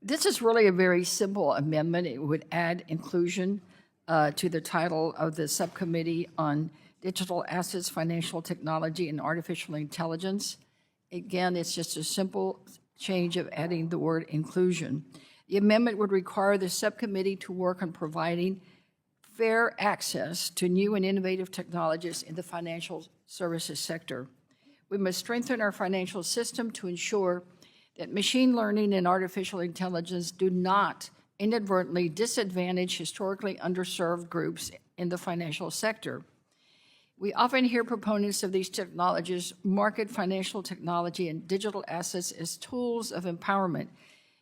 This is really a very simple amendment. It would add inclusion to the title of the subcommittee on digital assets, financial technology, and artificial intelligence. Again, it's just a simple change of adding the word inclusion. The amendment would require the subcommittee to work on providing fair access to new and innovative technologies in the financial services sector. We must strengthen our financial system to ensure that machine learning and artificial intelligence do not inadvertently disadvantage historically underserved groups in the financial sector. We often hear proponents of these technologies market financial technology and digital assets as tools of empowerment.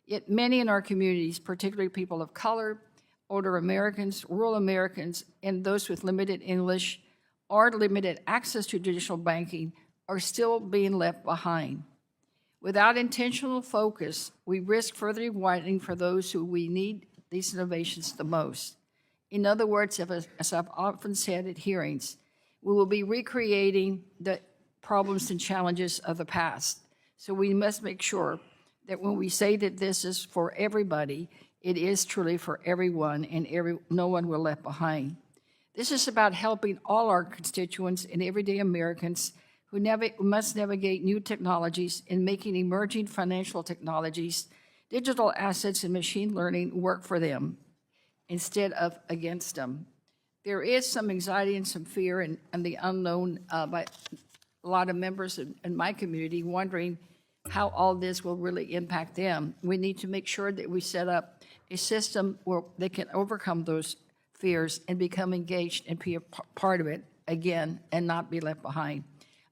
Yet many in our communities, particularly people of color, older Americans, rural Americans, and those with limited English or limited access to digital banking are still being left behind. Without intentional focus, we risk further widening for those who we need these innovations the most. In other words, as I've often said at hearings, we will be recreating the problems and challenges of the past. So we must make sure that when we say that this is for everybody, it is truly for everyone, and no one will left behind. This is about helping all our constituents and everyday Americans who must navigate new technologies and making emerging financial technologies, digital assets, and machine learning work for them instead of against them. There is some anxiety and some fear and the unknown by a lot of members in my community wondering how all this will really impact them. We need to make sure that we set up a system where they can overcome those fears and become engaged and be a part of it again and not be left behind.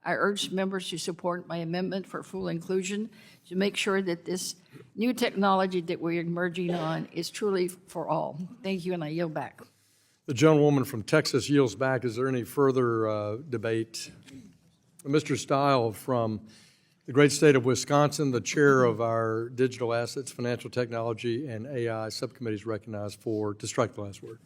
I urge members to support my amendment for full inclusion to make sure that this new technology that we're emerging on is truly for all. Thank you, and I yield back. The gentlewoman from Texas yields back. Is there any further debate? Mr. Steil from the great state of Wisconsin, the chair of our Digital Assets, Financial Technology, and AI Subcommittee is recognized to strike the last word.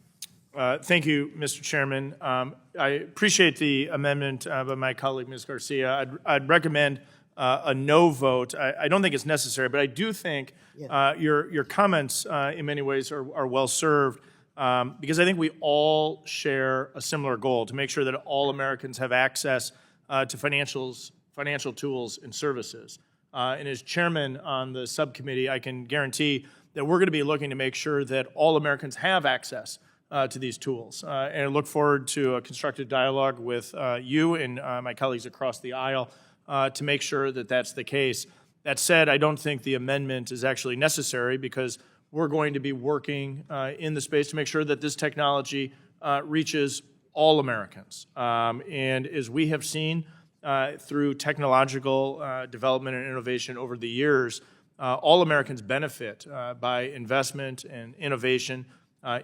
Thank you, Mr. Chairman. I appreciate the amendment by my colleague, Ms. Garcia. I'd recommend a no vote. I don't think it's necessary, but I do think your comments in many ways are well served because I think we all share a similar goal to make sure that all Americans have access to financial tools and services. And as chairman on the subcommittee, I can guarantee that we're going to be looking to make sure that all Americans have access to these tools. And I look forward to a constructive dialogue with you and my colleagues across the aisle to make sure that that's the case. That said, I don't think the amendment is actually necessary because we're going to be working in the space to make sure that this technology reaches all Americans. And as we have seen through technological development and innovation over the years, all Americans benefit by investment and innovation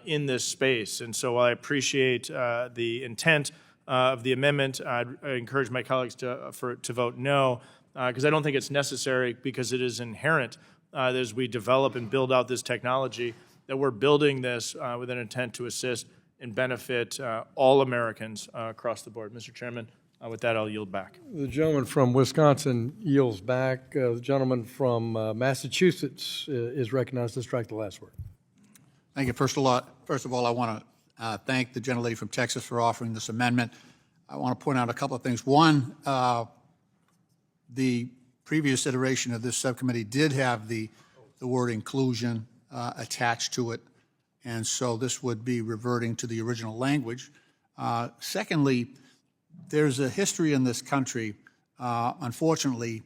in this space. And so while I appreciate the intent of the amendment, I encourage my colleagues to vote no, because I don't think it's necessary because it is inherent that as we develop and build out this technology, that we're building this with an intent to assist and benefit all Americans across the board. Mr. Chairman, with that, I'll yield back. The gentleman from Wisconsin yields back. The gentleman from Massachusetts is recognized to strike the last word. Thank you. First of all, I want to thank the gentlelady from Texas for offering this amendment. I want to point out a couple of things. One, the previous iteration of this subcommittee did have the word inclusion attached to it, and so this would be reverting to the original language. Secondly, there's a history in this country, unfortunately,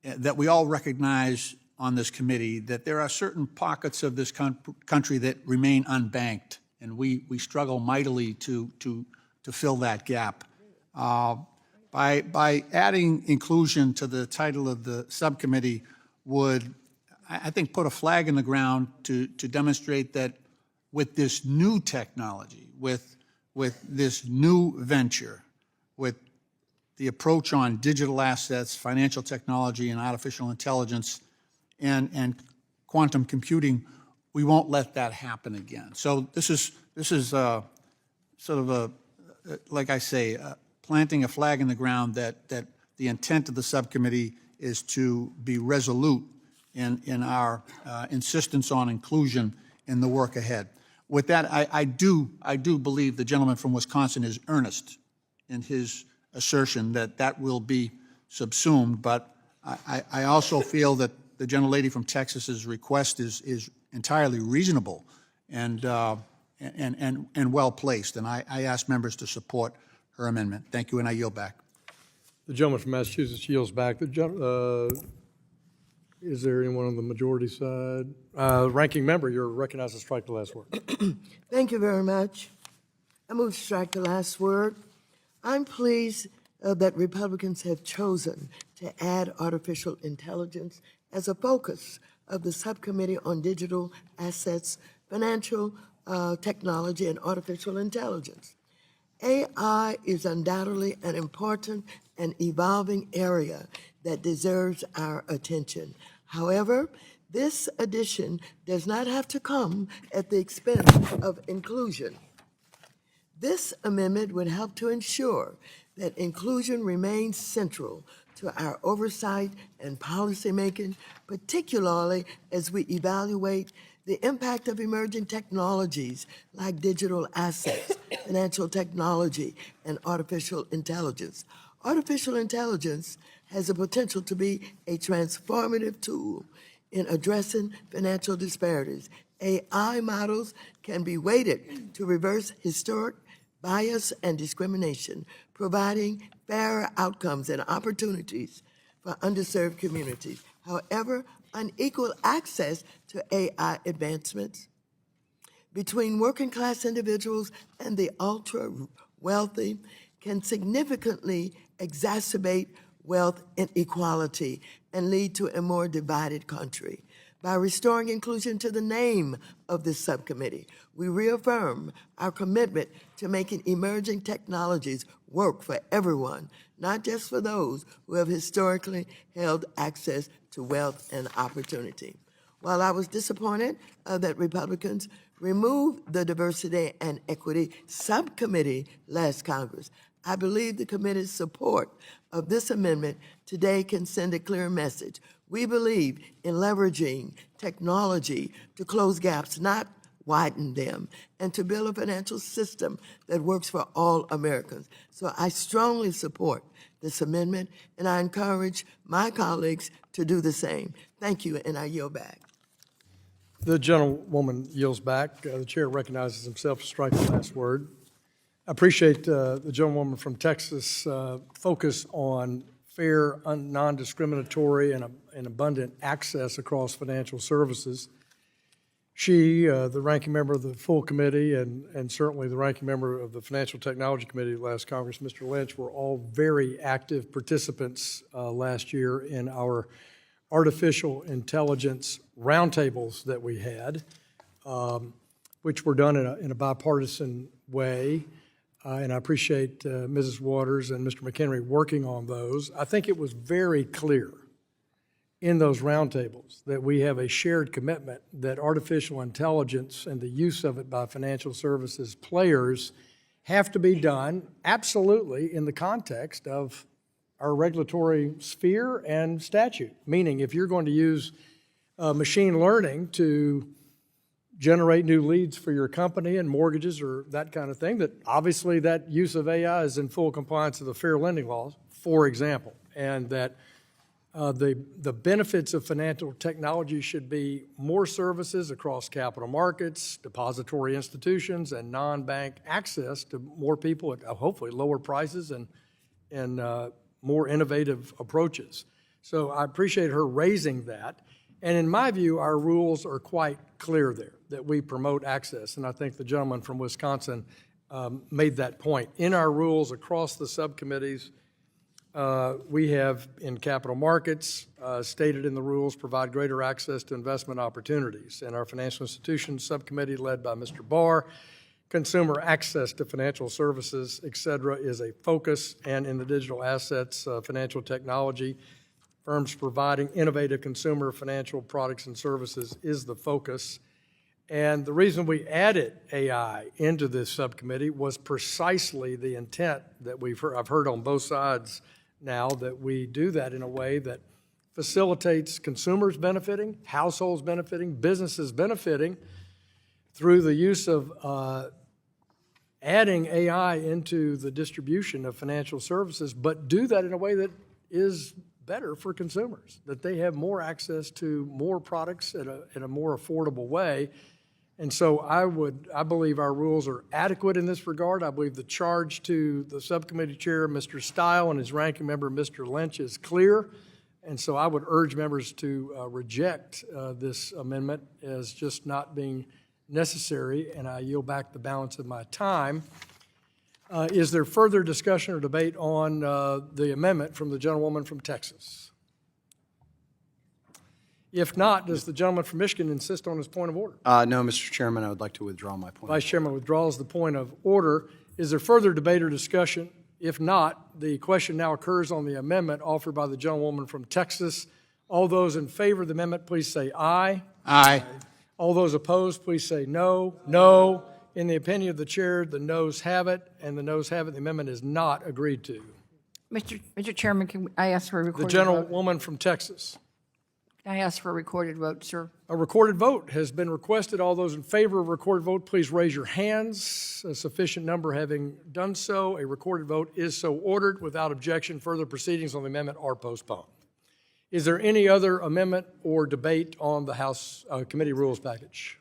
that we all recognize on this committee, that there are certain pockets of this country that remain unbanked, and we struggle mightily to fill that gap. By adding inclusion to the title of the subcommittee would, I think, put a flag in the ground to demonstrate that with this new technology, with this new venture, with the approach on digital assets, financial technology, and artificial intelligence, and quantum computing, we won't let that happen again. So this is sort of a, like I say, planting a flag in the ground that the intent of the subcommittee is to be resolute in our insistence on inclusion in the work ahead. With that, I do believe the gentleman from Wisconsin is earnest in his assertion that that will be subsumed, but I also feel that the gentlelady from Texas's request is entirely reasonable and well-placed, and I ask members to support her amendment. Thank you, and I yield back. The gentleman from Massachusetts yields back. Is there anyone on the majority side? Ranking member, you're recognized to strike the last word. Thank you very much. I move to strike the last word. I'm pleased that Republicans have chosen to add artificial intelligence as a focus of the Subcommittee on Digital Assets, Financial Technology, and Artificial Intelligence. AI is undoubtedly an important and evolving area that deserves our attention. However, this addition does not have to come at the expense of inclusion. This amendment would help to ensure that inclusion remains central to our oversight and policymaking, particularly as we evaluate the impact of emerging technologies like digital assets, financial technology, and artificial intelligence. Artificial intelligence has the potential to be a transformative tool in addressing financial disparities. AI models can be weighted to reverse historic bias and discrimination, providing fairer outcomes and opportunities for underserved communities. However, unequal access to AI advancements between working-class individuals and the ultra-wealthy can significantly exacerbate wealth inequality and lead to a more divided country. By restoring inclusion to the name of this subcommittee, we reaffirm our commitment to making emerging technologies work for everyone, not just for those who have historically held access to wealth and opportunity. While I was disappointed that Republicans removed the Diversity and Equity Subcommittee last Congress, I believe the committee's support of this amendment today can send a clear message. We believe in leveraging technology to close gaps, not widen them, and to build a financial system that works for all Americans. So I strongly support this amendment, and I encourage my colleagues to do the same. Thank you, and I yield back. The gentlewoman yields back. The chair recognizes himself to strike the last word. I appreciate the gentlewoman from Texas' focus on fair, non-discriminatory, and abundant access across financial services. She, the ranking member of the full committee, and certainly the ranking member of the Financial Technology Committee last Congress, Mr. Lynch, were all very active participants last year in our artificial intelligence roundtables that we had, which were done in a bipartisan way. And I appreciate Mrs. Waters and Mr. McHenry working on those. I think it was very clear in those roundtables that we have a shared commitment that artificial intelligence and the use of it by financial services players have to be done absolutely in the context of our regulatory sphere and statute. Meaning, if you're going to use machine learning to generate new leads for your company and mortgages or that kind of thing, that obviously that use of AI is in full compliance with the fair lending laws, for example, and that the benefits of financial technology should be more services across capital markets, depository institutions, and non-bank access to more people at hopefully lower prices and more innovative approaches. So I appreciate her raising that. And in my view, our rules are quite clear there, that we promote access. And I think the gentleman from Wisconsin made that point. In our rules across the subcommittees, we have in capital markets, stated in the rules, provide greater access to investment opportunities. In our financial institutions subcommittee led by Mr. Barr, consumer access to financial services, et cetera, is a focus. And in the digital assets, financial technology, firms providing innovative consumer financial products and services is the focus. And the reason we added AI into this subcommittee was precisely the intent that I've heard on both sides now, that we do that in a way that facilitates consumers benefiting, households benefiting, businesses benefiting through the use of adding AI into the distribution of financial services, but do that in a way that is better for consumers, that they have more access to more products in a more affordable way. And so I believe our rules are adequate in this regard. I believe the charge to the subcommittee chair, Mr. Steil, and his ranking member, Mr. Lynch, is clear. And so I would urge members to reject this amendment as just not being necessary, and I yield back the balance of my time. Is there further discussion or debate on the amendment from the gentlewoman from Texas? If not, does the gentleman from Michigan insist on his point of order? No, Mr. Chairman, I would like to withdraw my point. Vice Chairman withdraws the point of order. Is there further debate or discussion? If not, the question now occurs on the amendment offered by the gentlewoman from Texas. All those in favor of the amendment, please say aye. Aye. All those opposed, please say no. No. In the opinion of the chair, the noes have it, and the noes have it. The amendment is not agreed to. Mr. Chairman, can I ask for a The recorded vote? gentlewoman from Texas. Can I ask for a recorded vote, sir? A recorded vote has been requested. All those in favor of a recorded vote, please raise your hands. A sufficient number having done so, a recorded vote is so ordered. Without objection, further proceedings on the amendment are postponed. Is there any other amendment or debate on the House Committee Rules package?